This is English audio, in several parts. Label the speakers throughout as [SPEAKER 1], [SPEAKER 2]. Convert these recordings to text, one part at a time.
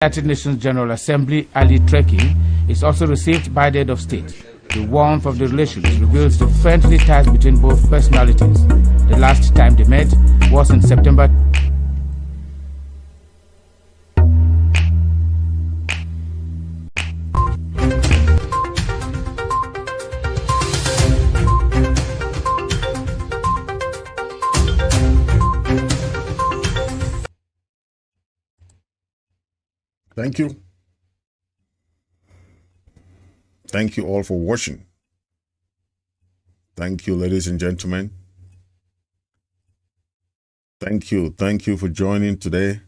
[SPEAKER 1] United Nations General Assembly, Ali Trekking, is also received by the head of state. The warmth of the relations reveals the friendly ties between both personalities. The last time they met was in September.
[SPEAKER 2] Thank you. Thank you all for watching. Thank you, ladies and gentlemen. Thank you. Thank you for joining today.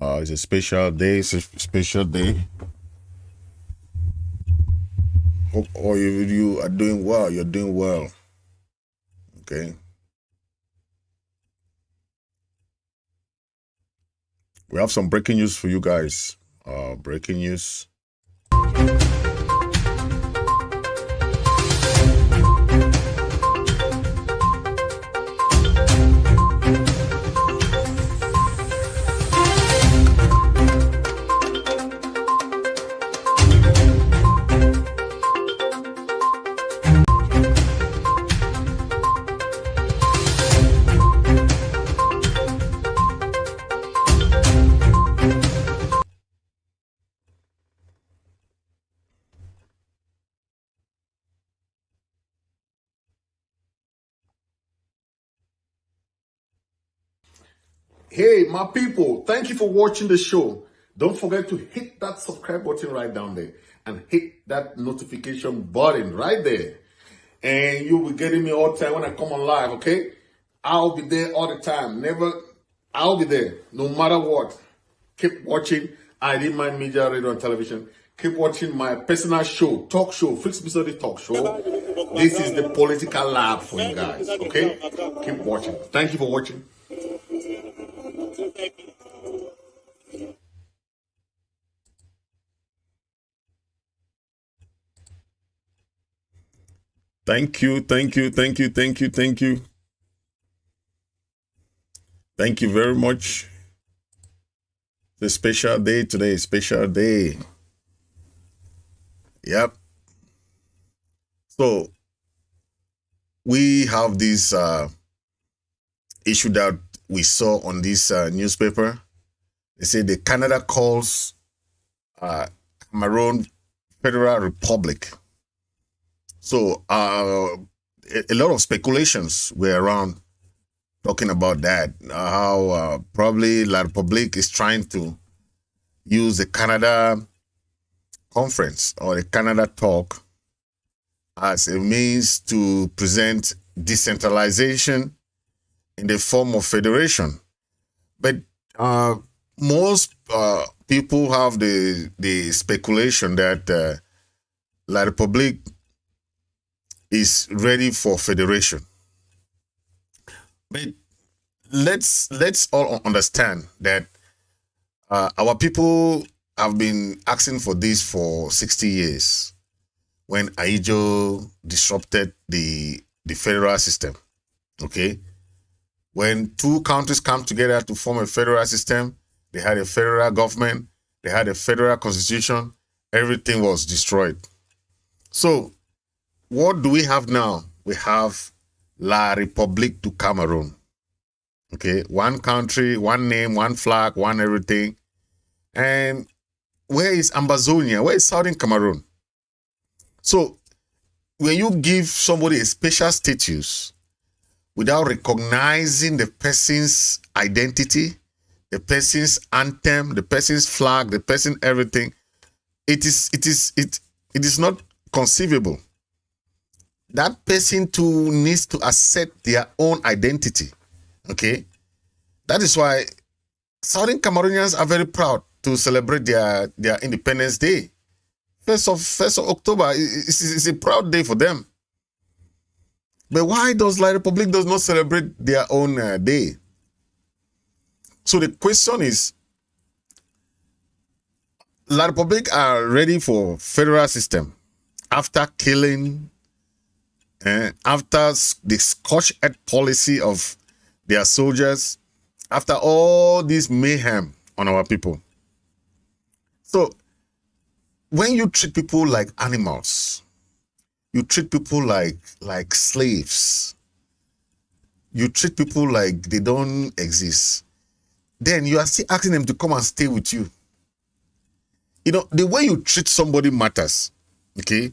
[SPEAKER 2] It's a special day. It's a special day. Hope all you are doing well. You're doing well. Okay. We have some breaking news for you guys. Breaking news. Hey, my people, thank you for watching the show. Don't forget to hit that subscribe button right down there and hit that notification button right there. And you'll be getting me all the time when I come on live, okay? I'll be there all the time. I'll be there no matter what. Keep watching IMMTV Media, Radio and Television. Keep watching my personal show, talk show, Fritz Misodi talk show. This is the political lab for you guys, okay? Keep watching. Thank you for watching. Thank you. Thank you very much. It's a special day today, special day. Yep. So we have this issue that we saw on this newspaper. They say the Canada calls Cameroon Federal Republic. So a lot of speculations were around talking about that, how probably La République is trying to use the Canada conference or the Canada talk as a means to present decentralization in the form of federation. But most people have the speculation that La République is ready for federation. But let's all understand that our people have been asking for this for 60 years when Aijo disrupted the federal system. Okay? When two countries come together to form a federal system, they had a federal government, they had a federal constitution, everything was destroyed. So what do we have now? We have La République du Cameroon. Okay, one country, one name, one flag, one everything. And where is Ambazonia? Where is Southern Cameroon? So when you give somebody a special status without recognizing the person's identity, the person's anthem, the person's flag, the person's everything, it is not conceivable. That person too needs to accept their own identity. Okay? That is why Southern Cameroonians are very proud to celebrate their Independence Day. 1st of October is a proud day for them. But why does La République does not celebrate their own day? So the question is, La République are ready for federal system after killing, after the scorched-earth policy of their soldiers, after all this mayhem on our people. So when you treat people like animals, you treat people like slaves, you treat people like they don't exist, then you are still asking them to come and stay with you. You know, the way you treat somebody matters. Okay?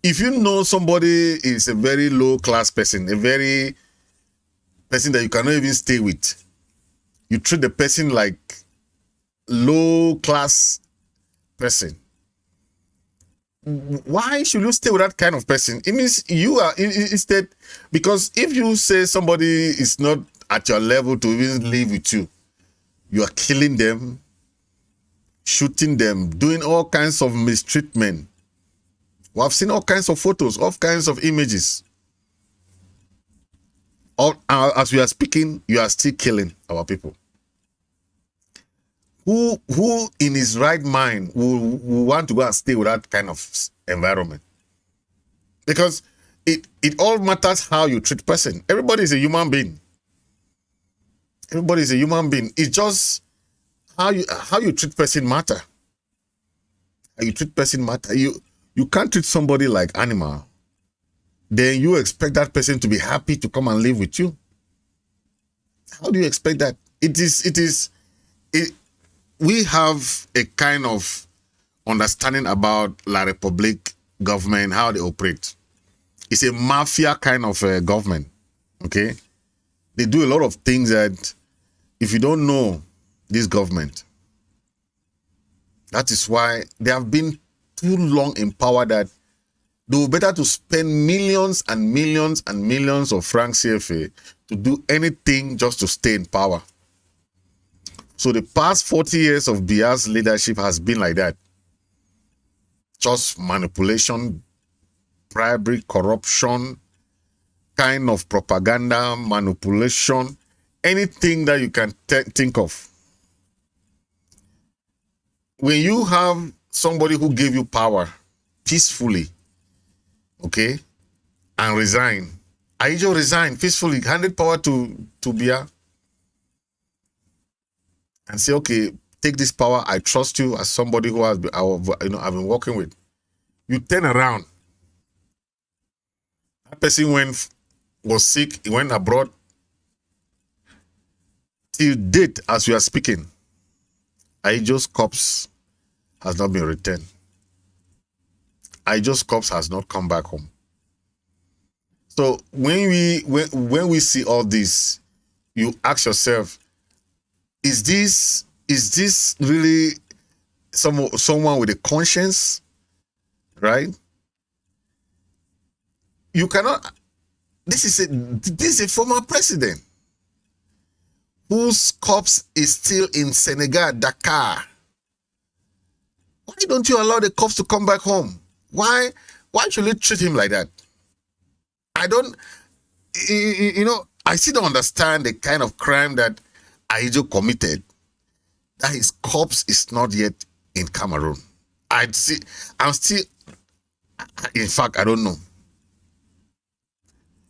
[SPEAKER 2] If you know somebody is a very low class person, a very person that you cannot even stay with, you treat the person like low class person. Why should you stay with that kind of person? It means you are instead, because if you say somebody is not at your level to even live with you, you are killing them, shooting them, doing all kinds of mistreatment. We have seen all kinds of photos, all kinds of images. As we are speaking, you are still killing our people. Who in his right mind will want to go and stay with that kind of environment? Because it all matters how you treat person. Everybody is a human being. Everybody is a human being. It's just how you treat person matter. How you treat person matter. You can't treat somebody like animal. Then you expect that person to be happy to come and live with you. How do you expect that? We have a kind of understanding about La Republique government, how they operate. It's a mafia kind of government, okay? They do a lot of things that if you don't know this government, that is why they have been too long in power that they will better to spend millions and millions and millions of francs CFA to do anything just to stay in power. So the past 40 years of Biya's leadership has been like that. Just manipulation, bribery, corruption, kind of propaganda, manipulation, anything that you can think of. When you have somebody who gave you power peacefully, okay, and resign, Ahijo resigned peacefully, handed power to Biya, and say, okay, take this power. I trust you as somebody who I've been working with. You turn around. That person was sick. He went abroad. Till date, as we are speaking, Ahijo's corpse has not been returned. Ahijo's corpse has not come back home. So when we see all this, you ask yourself, is this really someone with a conscience, right? You cannot. This is a former president whose corpse is still in Senegal, Dakar. Why don't you allow the corpse to come back home? Why should you treat him like that? I still don't understand the kind of crime that Ahijo committed, that his corpse is not yet in Cameroon. In fact, I don't know.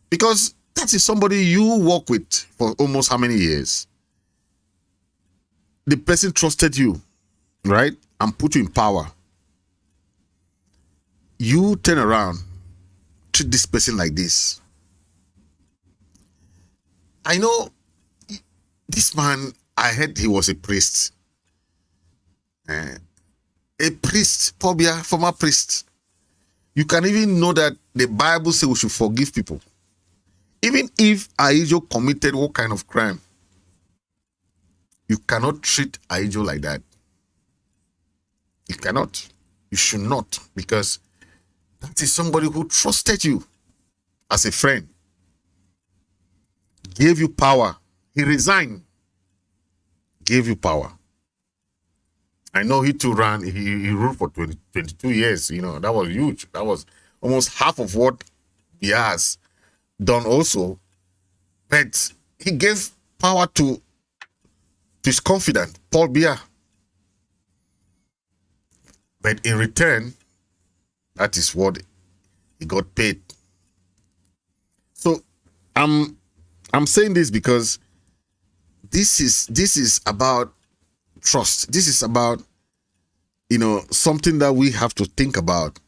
[SPEAKER 2] Because that is somebody you work with for almost how many years? The person trusted you, right? And put you in power. You turn around, treat this person like this. I know this man, I heard he was a priest. A priest, Pobia, former priest. You can even know that the Bible says we should forgive people. Even if Ahijo committed what kind of crime, you cannot treat Ahijo like that. You cannot. You should not, because that is somebody who trusted you as a friend, gave you power. He resigned, gave you power. I know he too he ruled for 22 years. You know, that was huge. That was almost half of what he has done also. But he gave power to his confidant, Paul Biya. But in return, that is what he got paid. So I'm saying this because this is about trust. This is about, something that we have to think about,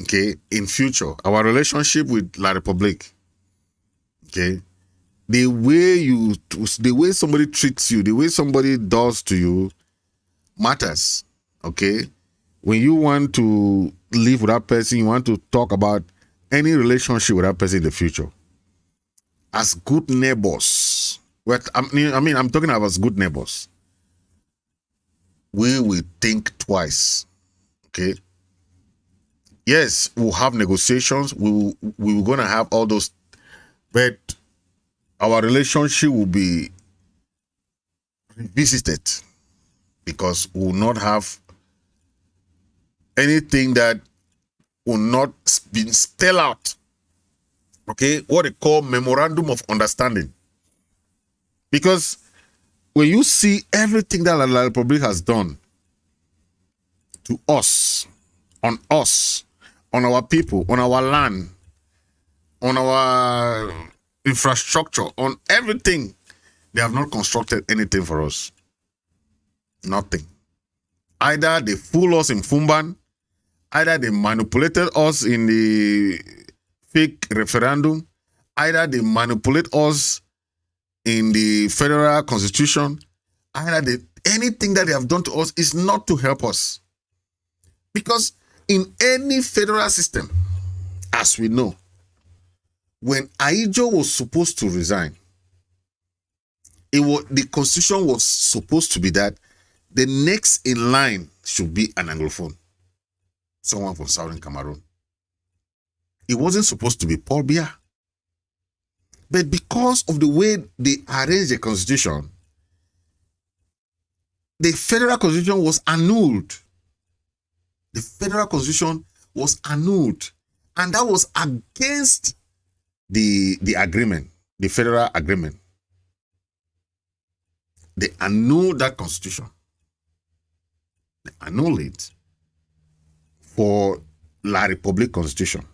[SPEAKER 2] okay, in future. Our relationship with La Republique, okay, the way somebody treats you, the way somebody does to you matters, okay? When you want to live with that person, you want to talk about any relationship with that person in the future, as good neighbors, I'm talking about as good neighbors, we will think twice, okay? Yes, we'll have negotiations, we will going to have all those, but our relationship will be revisited because we will not have anything that will not be spelled out, okay? What they call memorandum of understanding. Because when you see everything that La Republique has done to us, on our people, on our land, on our infrastructure, on everything, they have not constructed anything for us. Nothing. Either they fool us in Fumban, either they manipulated us in the fake referendum, either they manipulate us in the federal constitution, either anything that they have done to us is not to help us. Because in any federal system, as we know, when Aijo was supposed to resign, the constitution was supposed to be that the next in line should be an Anglophone, someone from Southern Cameroon. It wasn't supposed to be Paul Biya. But because of the way they arranged the constitution, the federal constitution was annulled. The federal constitution was annulled. And that was against the agreement, the federal agreement. They annulled that constitution. They annulled it for La Republique constitution.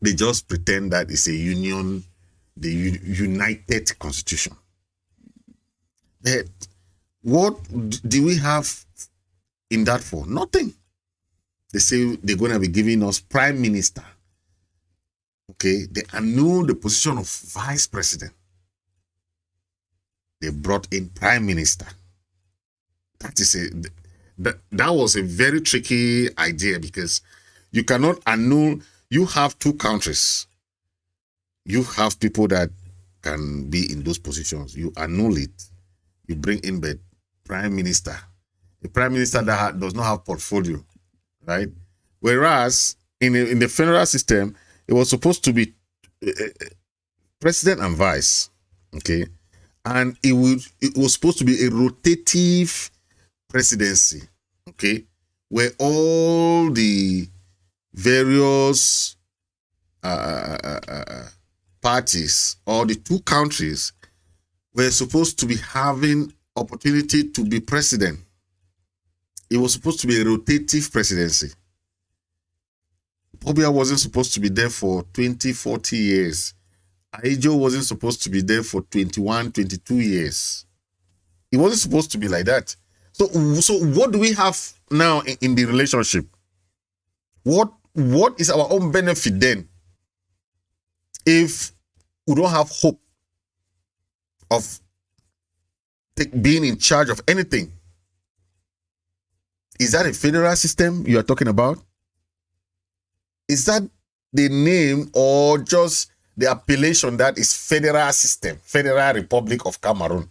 [SPEAKER 2] They just pretend that it's a union, the united constitution. But what do we have in that for? Nothing. They say they're going to be giving us prime minister. Okay, they annul the position of vice president. They brought in prime minister. That was a very tricky idea because you cannot annul. You have two countries. You have people that can be in those positions. You annul it. You bring in the prime minister. The prime minister that does not have portfolio, right? Whereas in the federal system, it was supposed to be president and vice, okay? And it was supposed to be a rotative presidency, okay? Where all the various parties or the two countries were supposed to be having opportunity to be president. It was supposed to be a rotative presidency. Pobia wasn't supposed to be there for 20, 40 years. Aijo wasn't supposed to be there for 21, 22 years. It wasn't supposed to be like that. So what do we have now in the relationship? What is our own benefit then if we don't have hope of being in charge of anything? Is that a federal system you are talking about? Is that the name or just the appellation that is federal system, Federal Republic of Cameroon?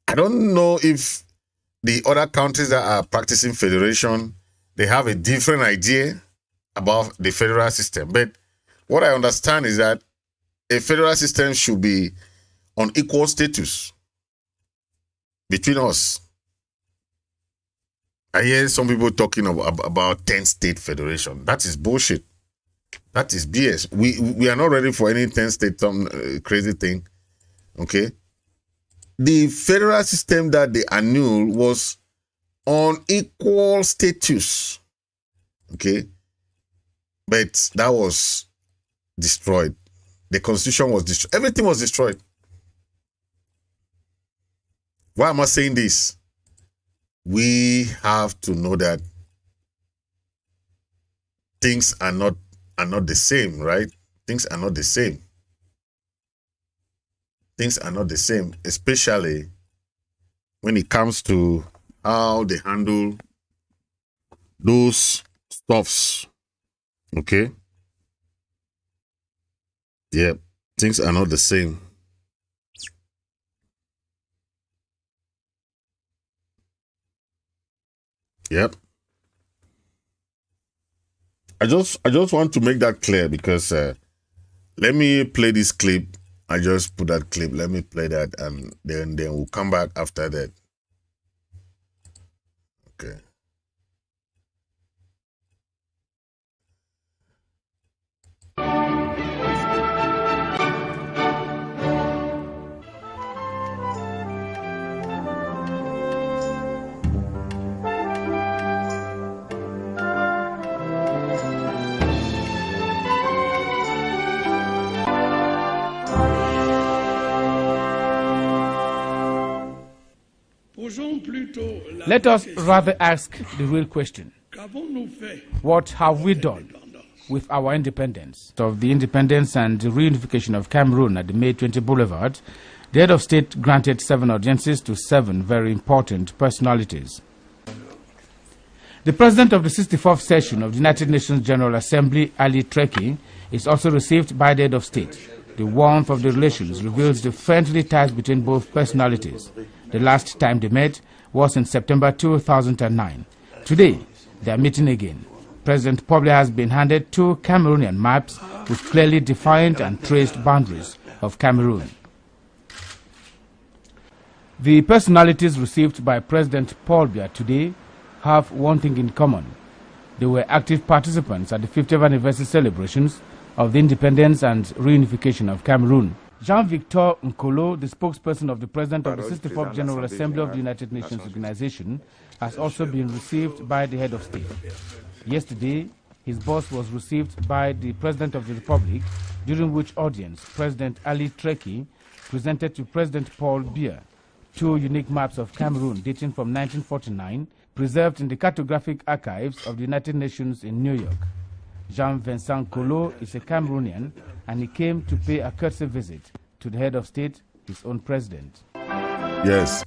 [SPEAKER 2] I don't know if the other countries that are practicing federation, they have a different idea about the federal system. But what I understand is that a federal system should be on equal status between us. I hear some people talking about 10-state federation. That is bullshit. That is BS. We are not ready for any 10-state crazy thing. Okay? The federal system that they annulled was on equal status. Okay? But that was destroyed. The constitution was destroyed. Everything was destroyed. Why am I saying this? We have to know that things are not the same, right? Things are not the same. Things are not the same, especially when it comes to how they handle those stuffs. Okay? Yep, things are not the same. Yep. I just want to make that clear because let me play this clip. I just put that clip. Let me play that, and then we'll come back after that. Okay.
[SPEAKER 1] Let us rather ask the real question. What have we done with our independence? Of the independence and the reunification of Cameroon at the May 20 Boulevard, the head of state granted 7 audiences to 7 very important personalities. The president of the 64th session of the United Nations General Assembly, Ali Treki, is also received by the head of state. The warmth of the relations reveals the friendly ties between both personalities. The last time they met was in September 2009. Today, they are meeting again. President Pobla has been handed 2 Cameroonian maps with clearly defined and traced boundaries of Cameroon. The personalities received by President Paul Biya today have one thing in common. They were active participants at the 50th anniversary celebrations of the independence and reunification of Cameroon. Jean-Victor Nkolo, the spokesperson of the President of the 64th General Assembly of the United Nations Organization, has also been received by the head of state. Yesterday, his boss was received by the President of the Republic, during which audience President Ali Treki presented to President Paul Biya 2 unique maps of Cameroon dating from 1949, preserved in the cartographic archives of the United Nations in New York. Jean-Vincent Nkolo is a Cameroonian, and he came to pay a courtesy visit to the head of state, his own president.
[SPEAKER 2] Yes.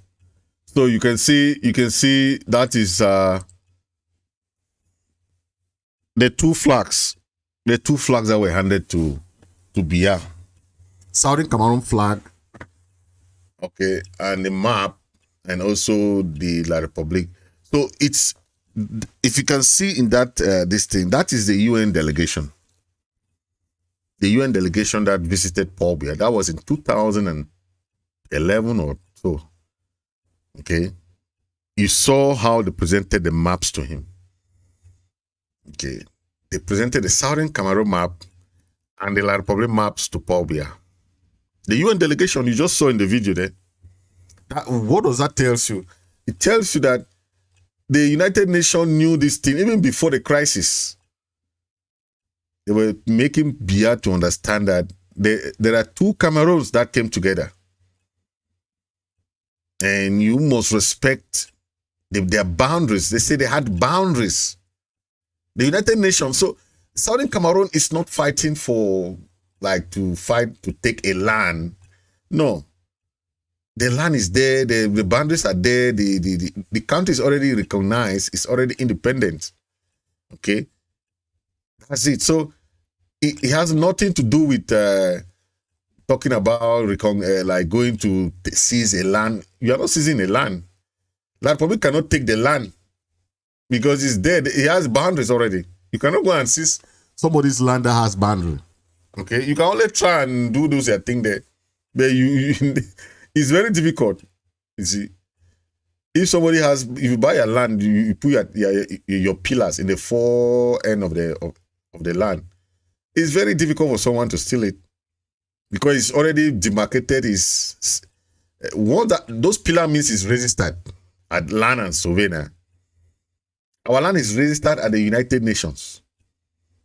[SPEAKER 2] So you can see that is the 2 flags. The 2 flags that were handed to Biya. Southern Cameroon flag, okay, and the map, and also the La Republique. So it's, if you can see in that this thing, that is the UN delegation. The UN delegation that visited Paul Biya. That was in 2011 or so. Okay. You saw how they presented the maps to him. Okay. They presented the Southern Cameroon map and the La Republique maps to Paul Biya. The UN delegation you just saw in the video there. What does that tell you? It tells you that the United Nations knew this thing even before the crisis. They were making Biya to understand that there are 2 Cameroons that came together. And you must respect their boundaries. They say they had boundaries. The United Nations. So Southern Cameroon is not fighting for, like, to take a land. No. The land is there. The boundaries are there. The country is already recognized. It's already independent. Okay. That's it. So it has nothing to do with talking about like going to seize a land. You are not seizing a land. La Republic cannot take the land because it's there. It has boundaries already. You cannot go and seize somebody's land that has boundary. Okay, you can only try and do those things there, but it's very difficult. You see, if you buy a land, you put your pillars in the 4 ends of the land. It's very difficult for someone to steal it because it's already demarcated. Those pillar means is registered at Land and Surveyor. Our land is registered at the United Nations.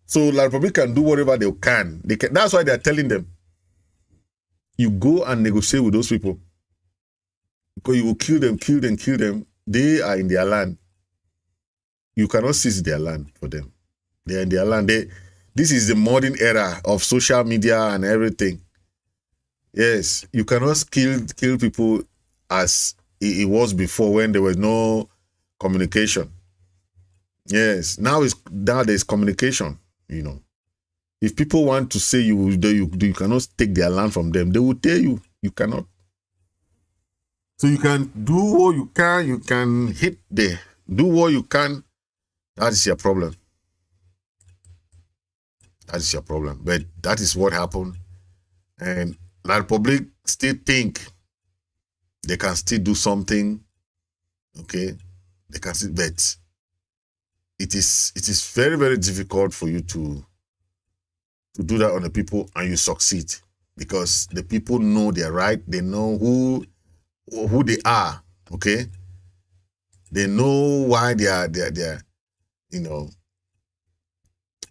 [SPEAKER 2] So La Republic can do whatever they can. That's why they are telling them, you go and negotiate with those people. Because you will kill them, kill them, kill them. They are in their land. You cannot seize their land for them. They are in their land. This is the modern era of social media and everything. Yes, you cannot kill people as it was before when there was no communication. Yes, now there's communication. If people want to say you cannot take their land from them, they will tell you you cannot. So you can do what you can. You can do what you can. That is your problem. That is your problem. But that is what happened. And the Republic still think they can still do something. Okay? They can still, but it is very, very difficult for you to do that on the people and you succeed. Because the people know their right. They know who they are. Okay? They know why they are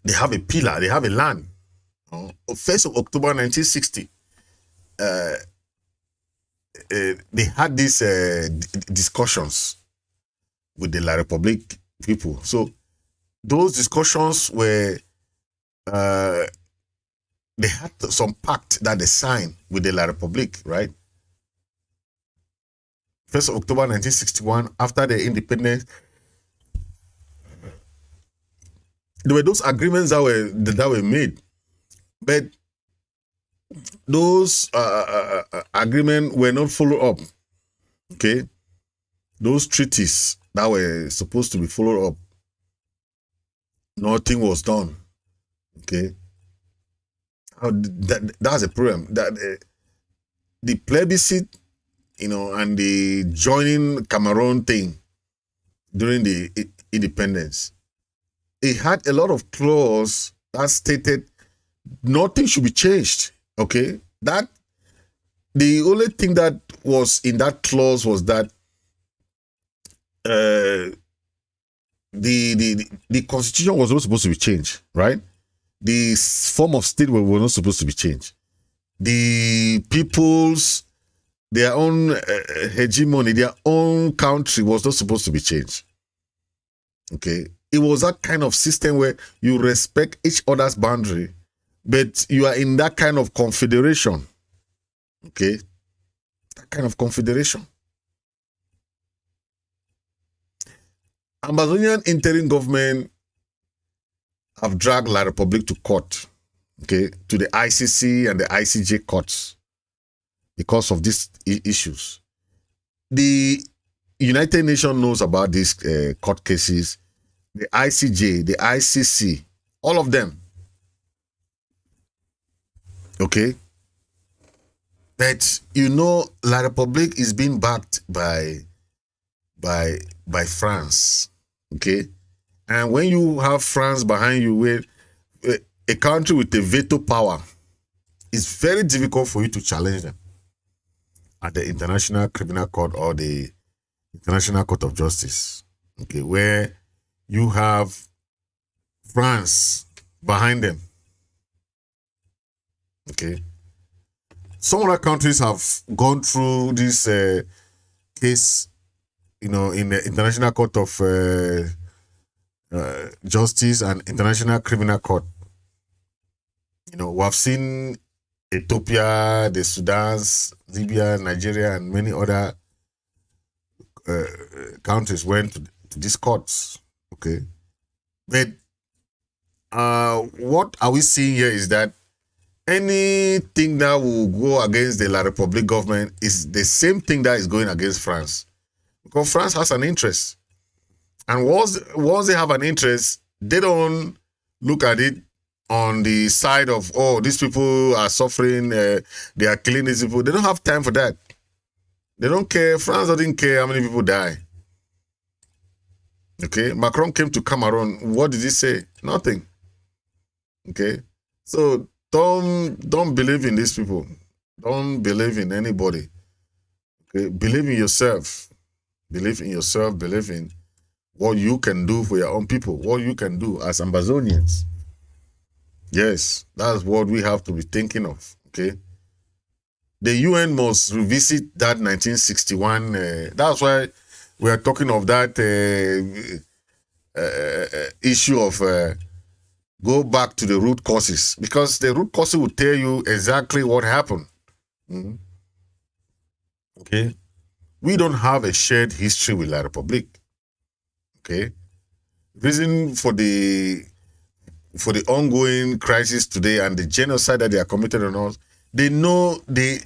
[SPEAKER 2] they have a pillar, they have a land. 1st of October 1960, they had these discussions with the La République people. So those discussions were, they had some pact that they signed with the La République, right? 1st of October 1961, after the independence, there were those agreements that were made, but those agreements were not followed up. Okay, those treaties that were supposed to be followed up, nothing was done. Okay, that's a problem. That the plebiscite, and the joining Cameroon thing during the independence, it had a lot of clause that stated nothing should be changed. Okay, that the only thing that was in that clause was that the constitution was not supposed to be changed, right? The form of state was not supposed to be changed. The people's, their own hegemony, their own country was not supposed to be changed. Okay, it was that kind of system where you respect each other's boundary, but you are in that kind of confederation. Okay, that kind of confederation. Amazonian interim government have dragged La République to court, okay, to the ICC and the ICJ courts because of these issues. The United Nations knows about these court cases, the ICJ, the ICC, all of them. Okay? But La République is being backed by France. Okay? And when you have France behind you with a country with a veto power, it's very difficult for you to challenge them at the International Criminal Court or the International Court of Justice. Okay, where you have France behind them. Okay. Some other countries have gone through this case, in the International Court of Justice and International Criminal Court. We have seen Ethiopia, the Sudan, Libya, Nigeria, and many other countries went to these courts. Okay, but what are we seeing here is that anything that will go against the La République government is the same thing that is going against France, because France has an interest, and once they have an interest, they don't look at it on the side of, these people are suffering, they are killing these people. They don't have time for that. They don't care. France doesn't care how many people die. Okay, Macron came to Cameroon. What did he say? Nothing. Okay, so don't believe in these people. Don't believe in anybody. Okay, believe in yourself. Believe in yourself. Believe in what you can do for your own people. What you can do as Amazonians. Yes, that's what we have to be thinking of. Okay, the UN must revisit that 1961. That's why we are talking of that issue of go back to the root causes, because the root causes will tell you exactly what happened. Mm-hmm. Okay, we don't have a shared history with La Republique. Okay, reason for the ongoing crisis today and the genocide that they are committed on us, they know they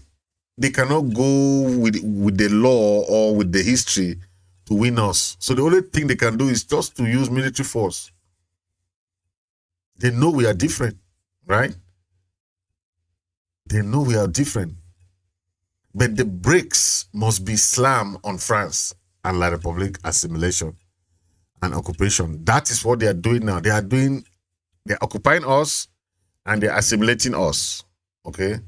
[SPEAKER 2] cannot go with the law or with the history to win us. So the only thing they can do is just to use military force. They know we are different, right? They know we are different. But the brakes must be slammed on France and La Republique assimilation and occupation. That is what they are doing now. They're occupying us and they're assimilating us, okay?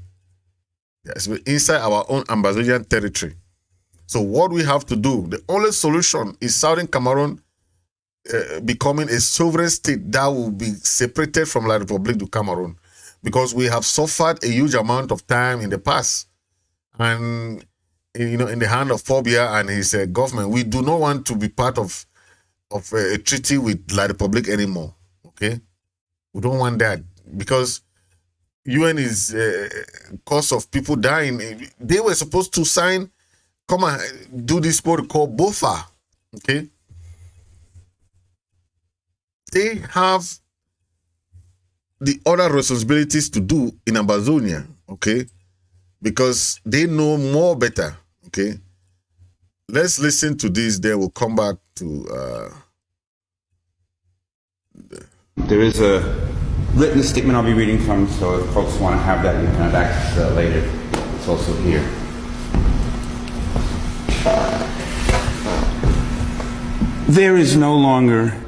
[SPEAKER 2] Inside our own Ambazonian territory. So what we have to do, the only solution is Southern Cameroon becoming a sovereign state that will be separated from La Republique du Cameroon, because we have suffered a huge amount of time in the past. And, in the hand of Pobia and his government, we do not want to be part of a treaty with La Republique anymore, okay? We don't want that, because UN is cause of people dying. They were supposed to come and do this protocol BOFA, okay? They have the other responsibilities to do in Amazonia, okay? Because they know more better, okay? Let's listen to this, then we'll come back to...
[SPEAKER 3] There is a written statement I'll be reading from, so if folks want to have that, you can have access to that later. It's also here. There is no longer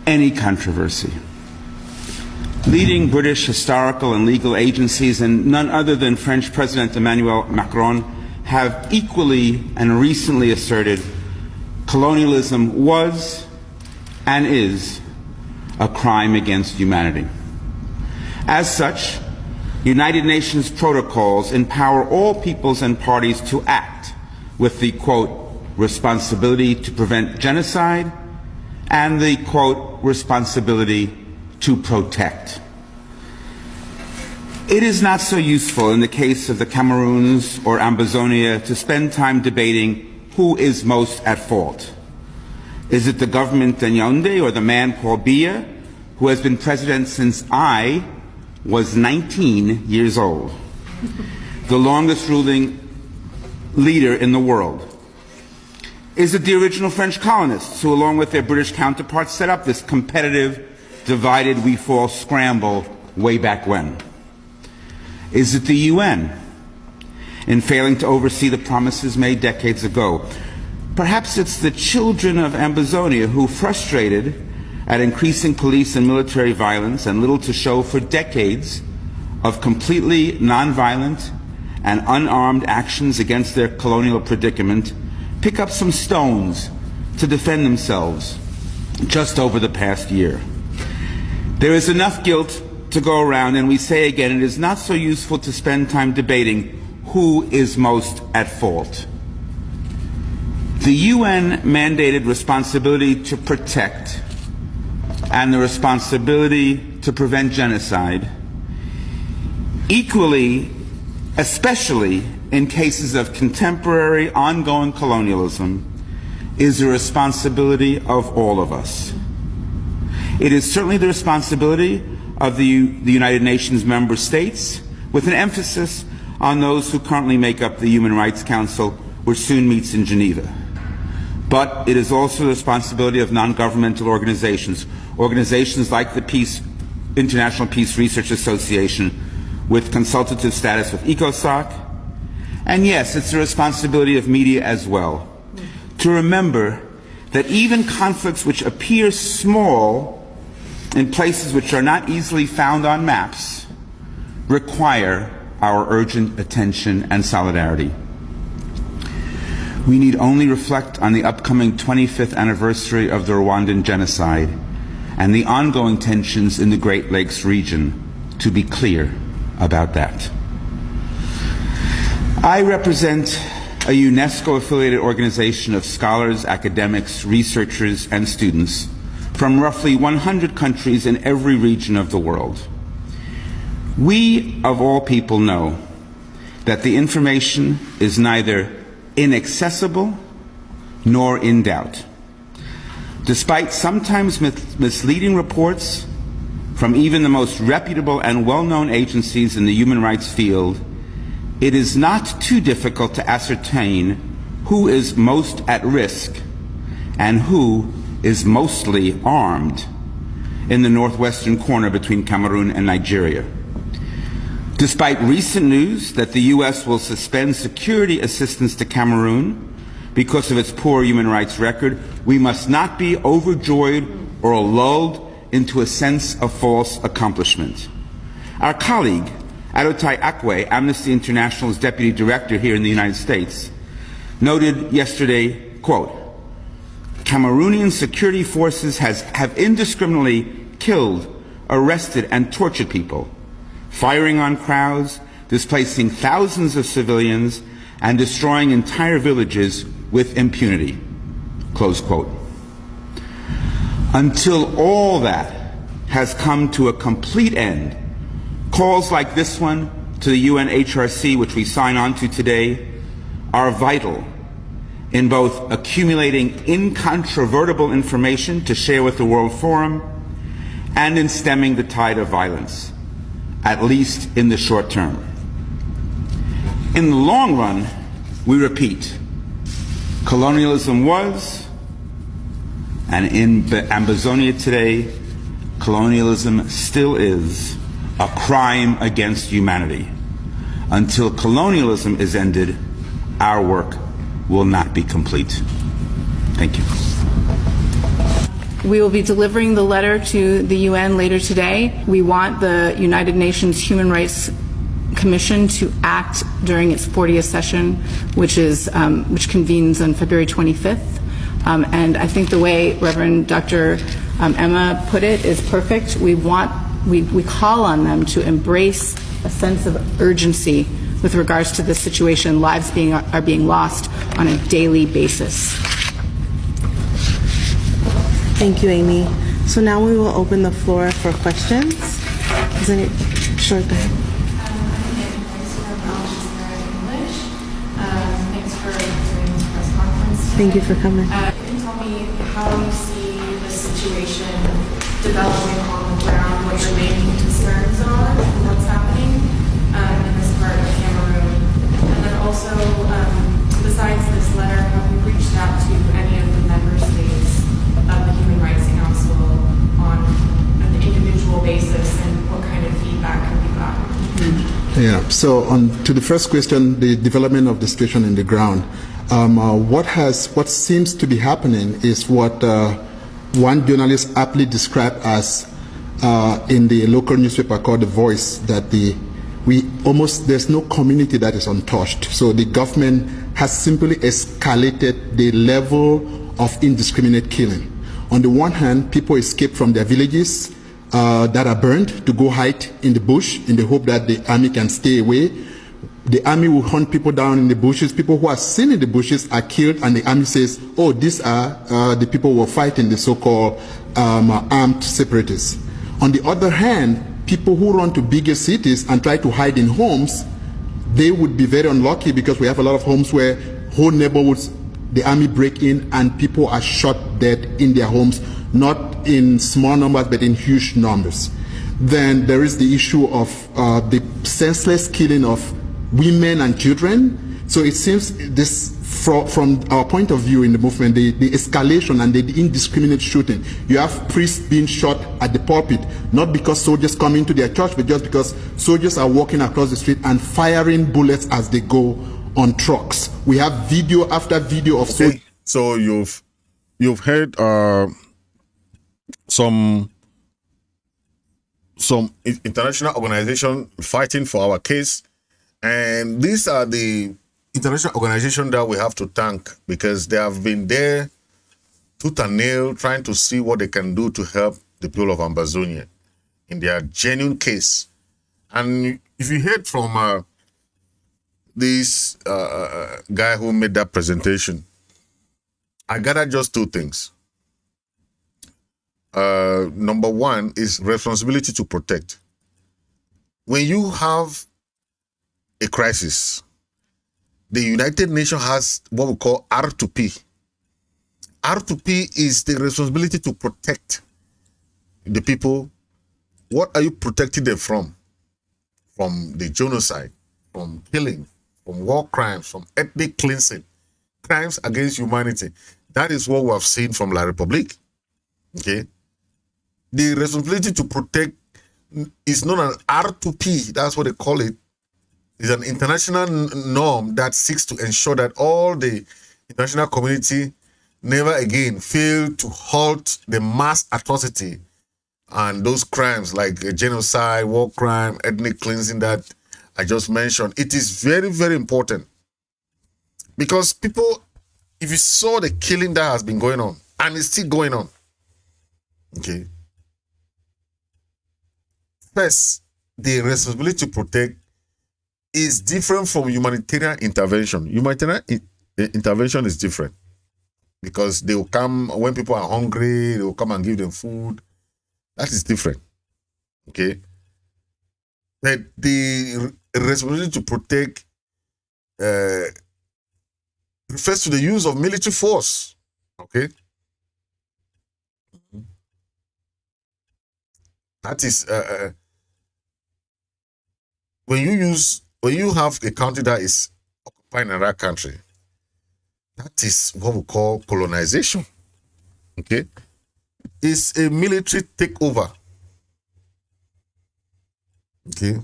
[SPEAKER 3] any controversy. Leading British historical and legal agencies, and none other than French President Emmanuel Macron, have equally and recently asserted colonialism was and is a crime against humanity. As such, United Nations protocols empower all peoples and parties to act with the, quote, responsibility to prevent genocide and the, quote, responsibility to protect. It is not so useful in the case of the Cameroons or Ambazonia to spend time debating who is most at fault. Is it the government in Yaoundé or the man Paul Biya, who has been president since I was 19 years old, the longest ruling leader in the world? Is it the original French colonists who, along with their British counterparts, set up this competitive, divided we fall scramble way back when? Is it the UN in failing to oversee the promises made decades ago? Perhaps it's the children of Ambazonia who, frustrated at increasing police and military violence and little to show for decades of completely nonviolent and unarmed actions against their colonial predicament, pick up some stones to defend themselves just over the past year. There is enough guilt to go around, and we say again, it is not so useful to spend time debating who is most at fault. The UN mandated responsibility to protect and the responsibility to prevent genocide, equally, especially in cases of contemporary ongoing colonialism, is the responsibility of all of us. It is certainly the responsibility of the United Nations member states, with an emphasis on those who currently make up the Human Rights Council, which soon meets in Geneva. But it is also the responsibility of non-governmental organizations, organizations like the International Peace Research Association, with consultative status with ECOSOC. And yes, it's the responsibility of media as well, to remember that even conflicts which appear small in places which are not easily found on maps require our urgent attention and solidarity. We need only reflect on the upcoming 25th anniversary of the Rwandan genocide and the ongoing tensions in the Great Lakes region to be clear about that. I represent a UNESCO-affiliated organization of scholars, academics, researchers, and students from roughly 100 countries in every region of the world. We, of all people, know that the information is neither inaccessible nor in doubt. Despite sometimes misleading reports from even the most reputable and well-known agencies in the human rights field, it is not too difficult to ascertain who is most at risk and who is mostly armed in the northwestern corner between Cameroon and Nigeria. Despite recent news that the U.S. will suspend security assistance to Cameroon because of its poor human rights record, we must not be overjoyed or lulled into a sense of false accomplishment. Our colleague, Adotai Akwe, Amnesty International's deputy director here in the United States, noted yesterday, quote, Cameroonian security forces have indiscriminately killed, arrested, and tortured people, firing on crowds, displacing thousands of civilians, and destroying entire villages with impunity, close quote. Until all that has come to a complete end, calls like this one to the UNHRC, which we sign on to today, are vital in both accumulating incontrovertible information to share with the World Forum and in stemming the tide of violence, at least in the short term. In the long run, we repeat, colonialism was, and in Ambazonia today, colonialism still is, a crime against humanity. Until colonialism is ended, our work will not be complete. Thank you.
[SPEAKER 4] We will be delivering the letter to the UN later today. We want the United Nations Human Rights Commission to act during its 40th session, which convenes on February 25th. And I think the way Reverend Dr. Emma put it is perfect. We call on them to embrace a sense of urgency with regards to this situation. Lives are being lost on a daily basis.
[SPEAKER 5] Thank you, Amy. So now we will open the floor for questions. Is any sure? Go ahead.
[SPEAKER 6] Thanks for doing this press conference.
[SPEAKER 5] Thank you for coming.
[SPEAKER 6] Can you tell me how you see the situation developing on the ground, what your main concerns are, what's happening in this part of Cameroon? And then also, besides this letter, have you reached out to any of the member states of the Human Rights Council on an individual basis, and what kind of feedback have you gotten?
[SPEAKER 7] Yeah, so to the first question, the development of the situation in the ground, what seems to be happening is what one journalist aptly described as in the local newspaper called The Voice, that there's no community that is untouched. So the government has simply escalated the level of indiscriminate killing. On the one hand, people escape from their villages that are burned to go hide in the bush in the hope that the army can stay away. The army will hunt people down in the bushes. People who are seen in the bushes are killed, and the army says, oh, these are the people who are fighting the so-called armed separatists. On the other hand, people who run to bigger cities and try to hide in homes, they would be very unlucky, because we have a lot of homes where whole neighborhoods, the army break in and people are shot dead in their homes, not in small numbers but in huge numbers. Then there is the issue of the senseless killing of women and children. So it seems this, from our point of view in the movement, the escalation and the indiscriminate shooting. You have priests being shot at the pulpit, not because soldiers come into their church, but just because soldiers are walking across the street and firing bullets as they go on trucks. We have video after video of soldiers.
[SPEAKER 2] So you've heard some international organization fighting for our case, and these are the international organization that we have to thank, because they have been there tooth and nail trying to see what they can do to help the people of Ambazonia in their genuine case. And if you heard from this guy who made that presentation, I gathered just two things. Number one is responsibility to protect. When you have a crisis, the United Nations has what we call R2P. R2P is the responsibility to protect the people. What are you protecting them from? From the genocide, from killing, from war crimes, from ethnic cleansing, crimes against humanity. That is what we have seen from La République. Okay? The responsibility to protect is known as R2P. That's what they call it. It's an international norm that seeks to ensure that all the international community never again fail to halt the mass atrocity and those crimes like genocide, war crime, ethnic cleansing that I just mentioned. It is very, very important because people, if you saw the killing that has been going on and it's still going on, okay. First, the responsibility to protect is different from humanitarian intervention. Humanitarian intervention is different because they will come when people are hungry, they will come and give them food. That is different. Okay. But the responsibility to protect refers to the use of military force. Okay. That is when you have a country that is occupying another country, that is what we call colonization. Okay? It's a military takeover. Okay?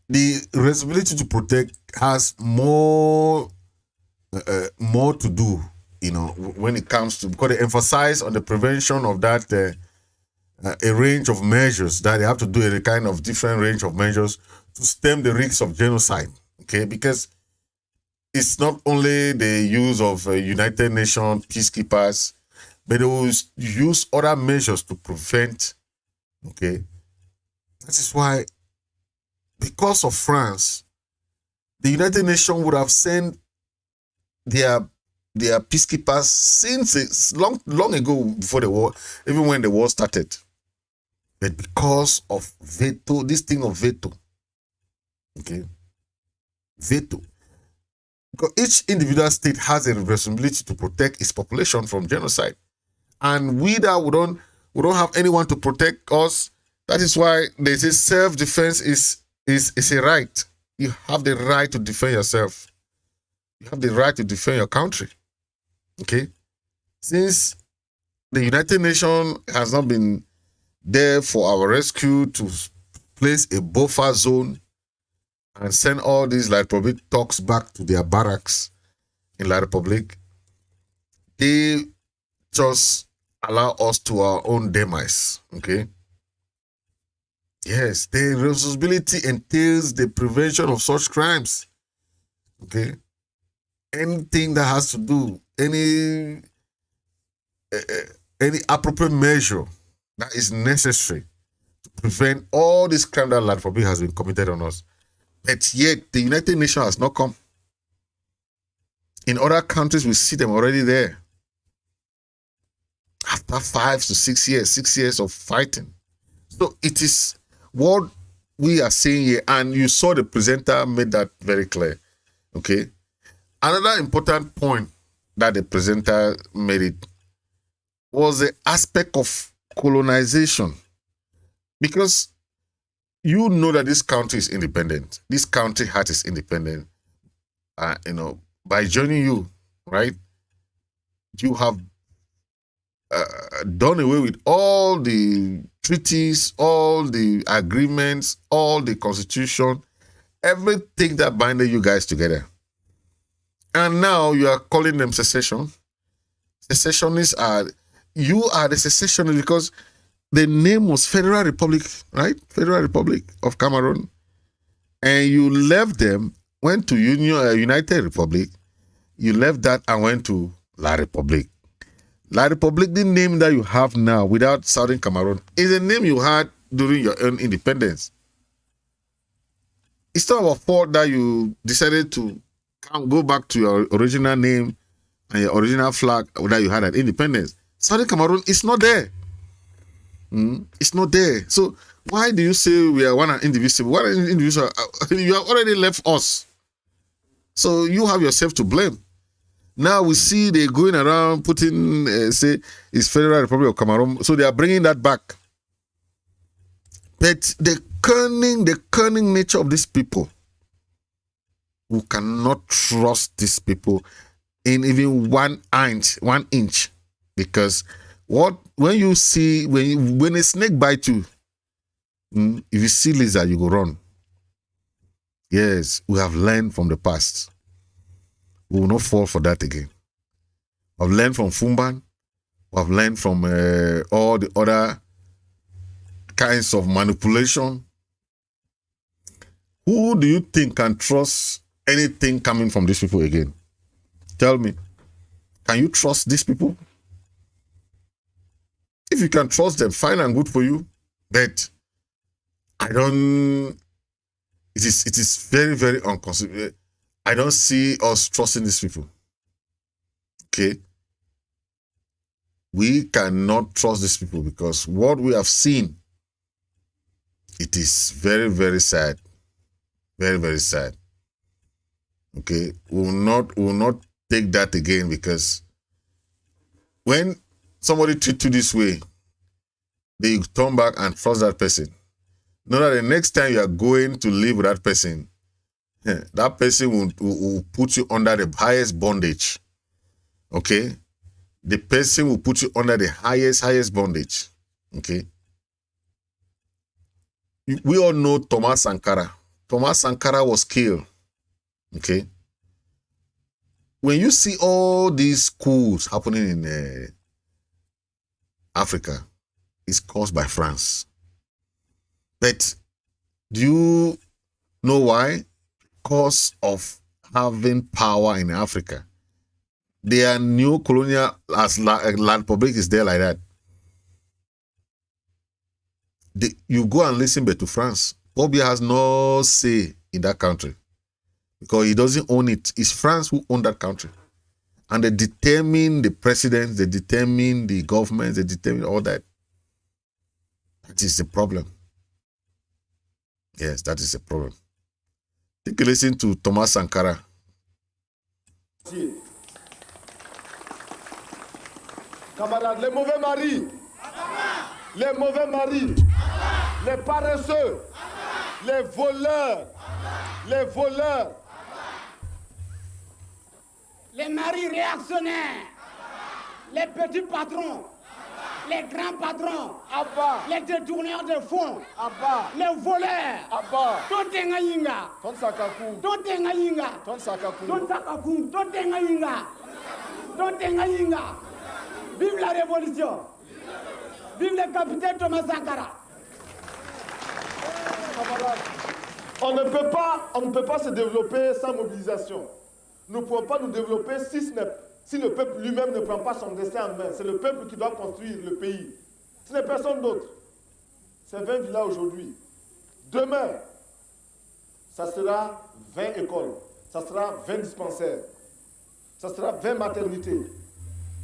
[SPEAKER 2] The responsibility to protect has more to do, when it comes to, because they emphasize on the prevention of that a range of measures that they have to do, a kind of different range of measures to stem the risks of genocide. Okay, because it's not only the use of United Nations peacekeepers, but they will use other measures to prevent. Okay, that is why, because of France, the United Nations would have sent their peacekeepers since it's long ago before the war, even when the war started. But because of veto, this thing of veto, okay, veto, because each individual state has a responsibility to protect its population from genocide, and we don't have anyone to protect us. That is why they say self-defense is a right. You have the right to defend yourself. You have the right to defend your country. Okay, since the United Nations has not been there for our rescue to place a buffer zone and send all these La République talks back to their barracks in La République, they just allow us to our own demise. Okay. Yes, the responsibility entails the prevention of such crimes. Okay. Anything that has to do, any appropriate measure that is necessary to prevent all this crime that La République has been committed on us. But yet, the United Nations has not come. In other countries, we see them already there. After 5 to 6 years, 6 years of fighting. So it is what we are saying here, and you saw the presenter made that very clear. Okay. Another important point that the presenter made it was the aspect of colonization, because you know that this country is independent. This country heart is independent. By joining you, right? You have done away with all the treaties, all the agreements, all the constitution, everything that binded you guys together. And now you are calling them secession. Secessionists you are the secessionists because the name was Federal Republic, right? Federal Republic of Cameroon. And you left them, went to United Republic. You left that and went to La République. La République, the name that you have now without Southern Cameroon, is a name you had during your own independence. it's not our fault that you decided to go back to your original name and your original flag that you had at independence. Southern Cameroon is not there. It's not there. So why do you say we are one and indivisible? One and indivisible. You have already left us. So you have yourself to blame. Now we see they going around putting, say, it's Federal Republic of Cameroon. So they are bringing that back. But the cunning nature of these people, who cannot trust these people in even 1 inch, because when you see when a snake bites you, if you see lizard, you go run. Yes, we have learned from the past. We will not fall for that again. We have learned from Fumban. We have learned from all the other kinds of manipulation. Who do you think can trust anything coming from these people again? Tell me. Can you trust these people? If you can trust them, fine and good for you. But it is very, very unconsiderate. I don't see us trusting these people. Okay? We cannot trust these people because what we have seen, it is very, very sad. Very, very sad. Okay? We will not take that again, because when somebody treats you this way, they turn back and trust that person. Know that the next time you are going to live with that person will put you under the highest bondage. Okay? The person will put you under the highest bondage. Okay? We all know Thomas Sankara. Thomas Sankara was killed. Okay? When you see all these coups happening in Africa, it's caused by France. But do you know why? Because of having power in Africa. Their new colonial as land republic is there like that. You go and listen to France. Paul Biya has no say in that country because he doesn't own it. It's France who owns that country. And they determine the president, they determine the government, they determine all that. That is the problem. Yes, that is the problem. Take a listen to Thomas Sankara.
[SPEAKER 8] Camarades, les mauvais maris, les paresseux, les voleurs,
[SPEAKER 9] les maris réactionnaires, les petits patrons, les grands patrons, les détourneurs de fonds, les voleurs, vive la révolution, vive le capitaine Thomas Sankara.
[SPEAKER 8] On ne peut pas se développer sans mobilisation. Nous ne pouvons pas nous développer si le peuple lui-même ne prend pas son destin en main. C'est le peuple qui doit construire le pays. Ce n'est personne d'autre. C'est 20 villas aujourd'hui. Demain, ça sera 20 écoles. Ça sera 20 dispensaires. Ça sera 20 maternités.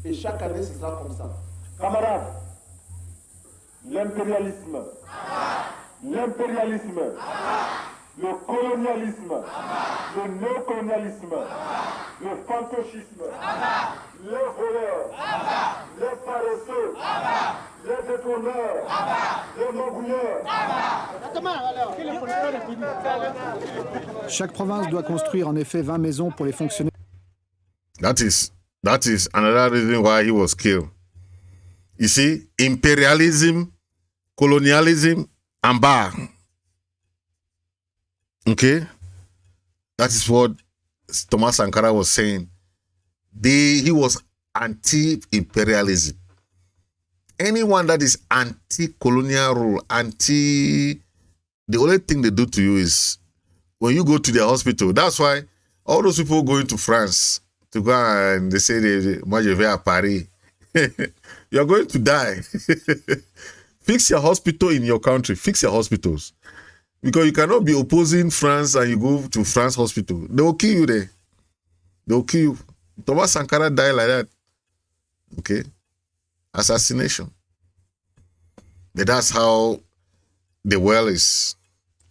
[SPEAKER 8] Et chaque année, ce sera comme ça. Camarades, l'impérialisme, le colonialisme, le néocolonialisme, le fantocisme, les voleurs, les paresseux, les détourneurs, les magouilleurs.
[SPEAKER 10] Chaque province doit construire en effet 20 maisons pour les fonctionnaires.
[SPEAKER 2] That is another reason why he was killed. You see, imperialism, colonialism, AMBA. Okay? That is what Thomas Sankara was saying. He was anti-imperialism. Anyone that is anti-colonial rule, the only thing they do to you is when you go to their hospital. That's why all those people going to France to go and they say, moi je vais à Paris. You're going to die. Fix your hospital in your country. Fix your hospitals. Because you cannot be opposing France and you go to France hospital. They will kill you there. They will kill you. Thomas Sankara died like that. Okay? Assassination. But that's how the world is.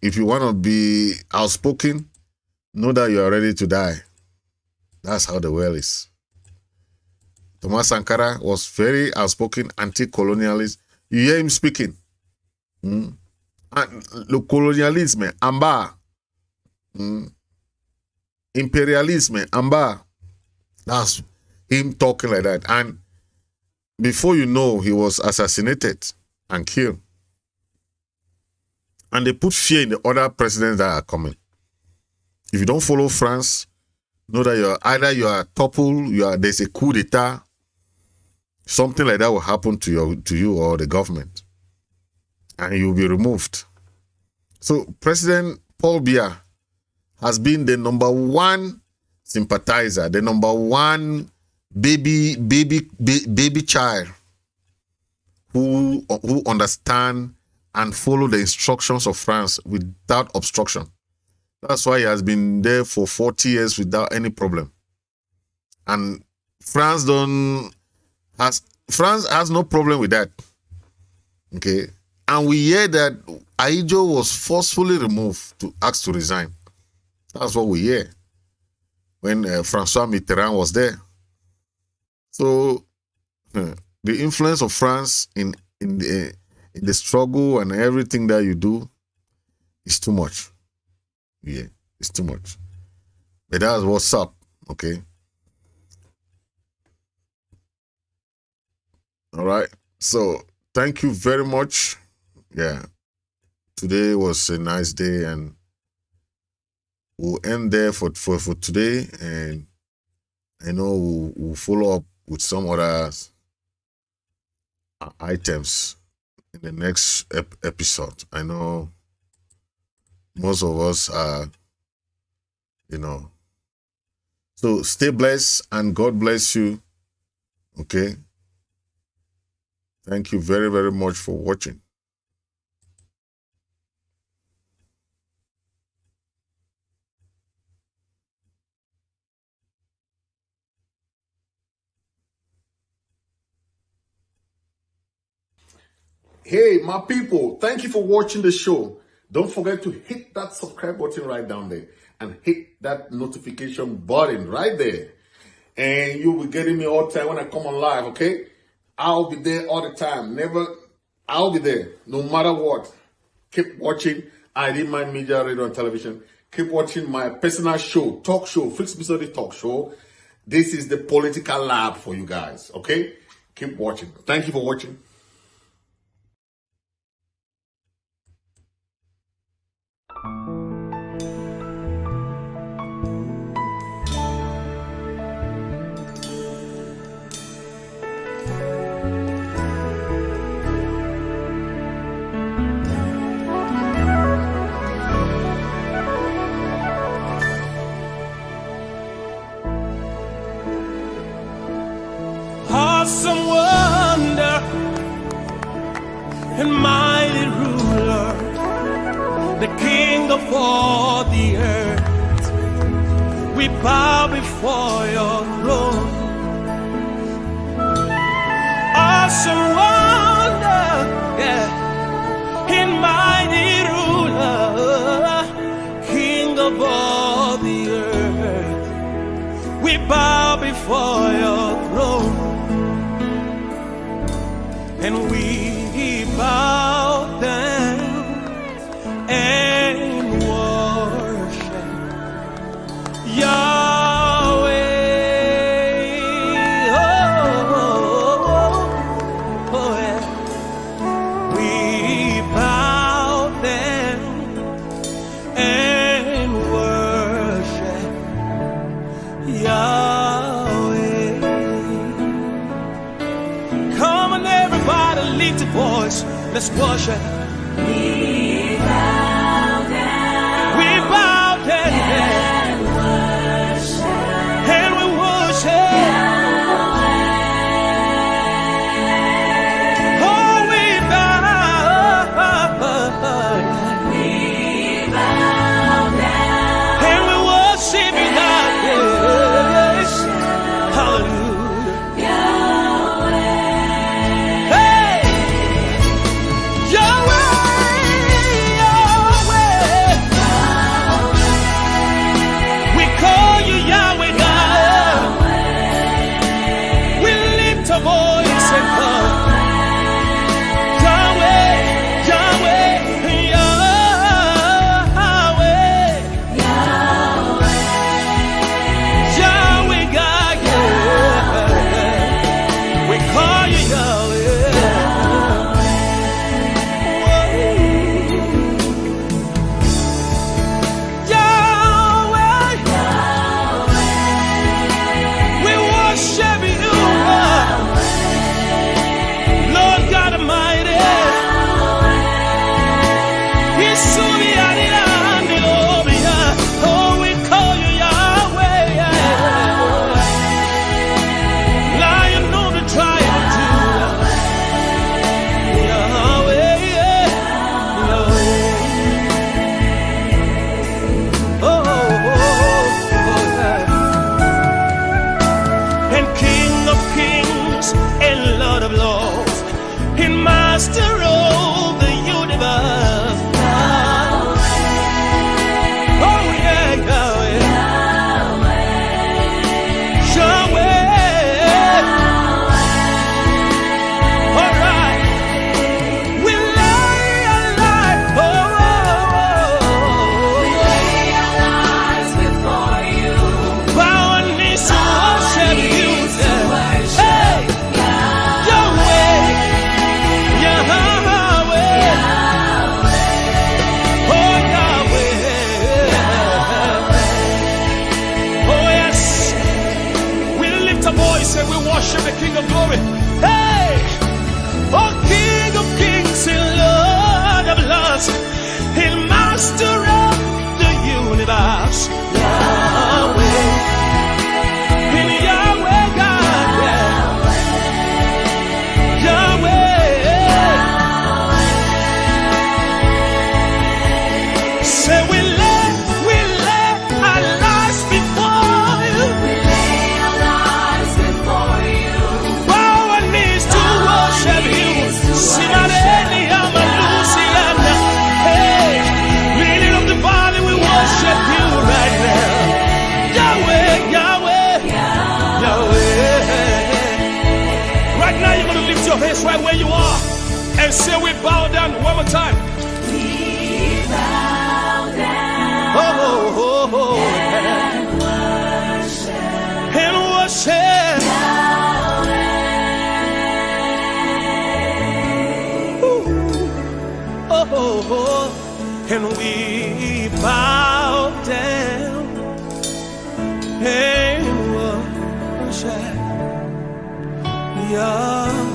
[SPEAKER 2] If you want to be outspoken, know that you are ready to die. That's how the world is. Thomas Sankara was very outspoken, anti-colonialist. You hear him speaking. And the colonialism, AMBA. Imperialism, AMBA. That's him talking like that. And before you know, he was assassinated and killed. And they put fear in the other presidents that are coming. If you don't follow France, know that you are toppled, there's a coup d'etat. Something like that will happen to you or the government. And you'll be removed. So President Paul Biya has been the number one sympathizer, the number one baby child who understand and follow the instructions of France without obstruction. That's why he has been there for 40 years without any problem. And France has no problem with that. Okay? And we hear that Ahidjo was forcefully removed to ask to resign. That's what we hear when François Mitterrand was there. So the influence of France in the struggle and everything that you do is too much. Yeah, it's too much. But that's what's up, okay? All right. So thank you very much. Yeah. Today was a nice day, and we'll end there for today. And I know we'll follow up with some other items in the next episode. I know most of us are, So stay blessed and God bless you. Okay. Thank you very, very much for watching. Hey, my people, thank you for watching the show. Don't forget to hit that subscribe button right down there and hit that notification button right there. And you'll be getting me all the time when I come on live, okay? I'll be there all the time. I'll be there no matter what. Keep watching IMMTV Media, Radio and Television. Keep watching my personal show, talk show, Fritz Misodi talk show. This is the political lab for you guys, okay? Keep watching. Thank you for watching.
[SPEAKER 11] Awesome wonder and mighty ruler, the King of all the earth, we bow before your throne. Awesome wonder, yeah, and mighty ruler, King of all the earth, we bow before your throne. And we bow down and worship Yahweh. Oh, yeah. We bow down and worship Yahweh. Lift your voice, let's worship. We bow down. We bow down and worship. And we worship Yahweh. Oh, we bow. We he said we worship the King of Glory. Hey! Oh, King of Kings and Lord of Lords, and Master of the universe. Yahweh. In Yahweh God. Yahweh. Say we lay our lives before you. We lay our lives before you. Bow our knees to worship you. Sinareni Amalusiana. Hey, leading of the valley, we worship you right now. Yahweh, Yahweh, Yahweh. Right now, you're going to lift your hands right where you are and say, we bow down one more time. We bow down. Oh, oh, oh, oh. And worship. Ooh. Oh, oh, oh. And we bow down and worship Yahweh.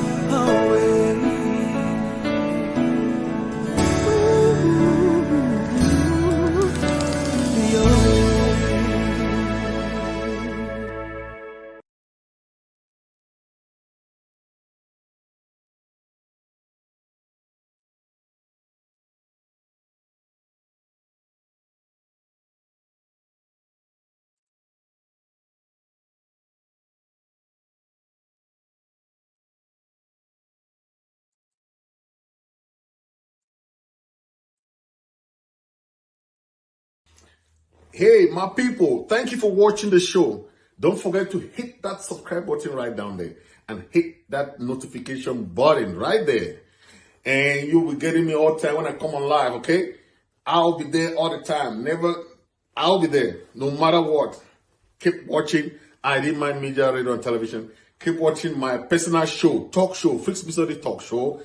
[SPEAKER 2] Hey, my people, thank you for watching the show. Don't forget to hit that subscribe button right down there and hit that notification button right there. And you'll be getting me all the time when I come on live, okay? I'll be there all the time. I'll be there no matter what. Keep watching IMMTV Media, Radio and Television. Keep watching my personal show, talk show, Fritz Misodi talk show.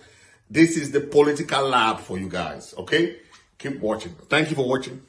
[SPEAKER 2] This is the political lab for you guys, okay? Keep watching. Thank you for watching.